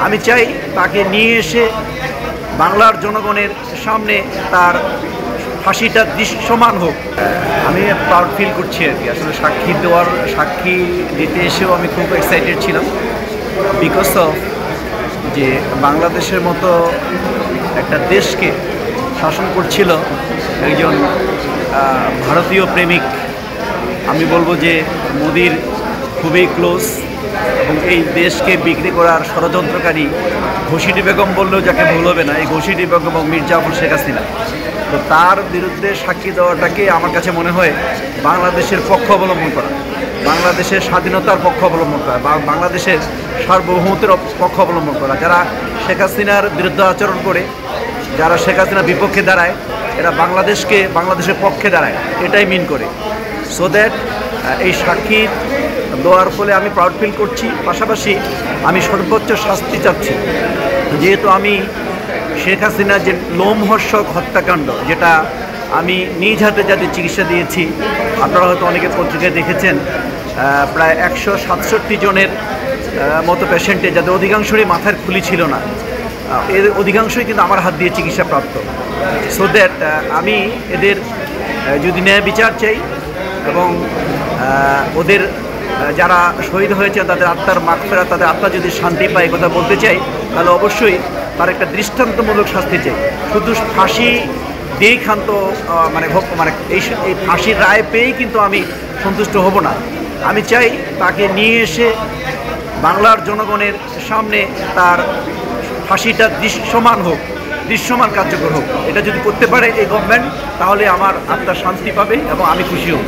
আমি চাই তাকে নিয়ে এসে বাংলার জনগণের সামনে তার ফাঁসিটা দৃশ্যমান হোক। আমি প্রাউড ফিল করছি আর কি। আসলে সাক্ষী দিতে এসেও আমি খুব এক্সাইটেড ছিলাম, বিকজ অফ যে বাংলাদেশের মতো একটা দেশকে শাসন করছিল একজন ভারতীয় প্রেমিক। আমি বলবো যে মোদির খুবই ক্লোজ, এবং এই দেশকে বিক্রি করার ষড়যন্ত্রকারী ঘোষিটি বেগম বললেও যাকে ভুল হবে না, এই ঘোষিটি বেগম এবং মির্জাফর শেখ হাসিনা। তো তার বিরুদ্ধে সাক্ষী দেওয়াটাকে আমার কাছে মনে হয় বাংলাদেশের পক্ষ অবলম্বন করা, বাংলাদেশের স্বাধীনতার পক্ষ অবলম্বন করা, বা বাংলাদেশের সার্বভৌমত্বের পক্ষ অবলম্বন করা। যারা শেখ হাসিনার বিরুদ্ধে আচরণ করে, যারা শেখ হাসিনার বিপক্ষে দাঁড়ায়, এরা বাংলাদেশের পক্ষে দাঁড়ায়, এটাই মিন করে। সো দ্যাট এই সাক্ষী দেওয়ার ফলে আমি প্রাউড ফিল করছি। পাশাপাশি আমি সর্বোচ্চ শাস্তি চাচ্ছি, যেহেতু আমি শেখ হাসিনার যে লোমহর্ষক হত্যাকাণ্ড, যেটা আমি নিজ হাতে যাদের চিকিৎসা দিয়েছি, আপনারা হয়তো অনেকে পত্রিকায় দেখেছেন, প্রায় 167 জনের মতো পেশেন্টে, যাদের অধিকাংশই মাথার খুলি ছিল না, এর অধিকাংশই কিন্তু আমার হাত দিয়ে চিকিৎসাপ্রাপ্ত। সো দ্যাট আমি এদের যদি ন্যায় বিচার চাই, এবং ওদের যারা শহীদ হয়েছে তাদের আত্মার মাগফিরাত, তাদের আত্মা যদি শান্তি পায়, কথা বলতে চাই, তাহলে অবশ্যই তার একটা দৃষ্টান্তমূলক শাস্তি চাই। শুধু ফাঁসি দিয়েই ক্ষান্ত এই ফাঁসির রায় পেয়েই কিন্তু আমি সন্তুষ্ট হব না। আমি চাই তাকে নিয়ে এসে বাংলার জনগণের সামনে তার ফাঁসিটা দৃশ্যমান কার্যকর হোক। এটা যদি করতে পারে এই গভর্নমেন্ট, তাহলে আমার আত্মা শান্তি পাবে এবং আমি খুশি হব।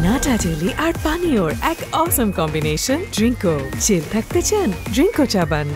নাটা জেলি আর পানীয়র এক অসম কম্বিনেশন ড্রিঙ্কো। চিল থাকতে চান? ড্রিঙ্কো চা বান।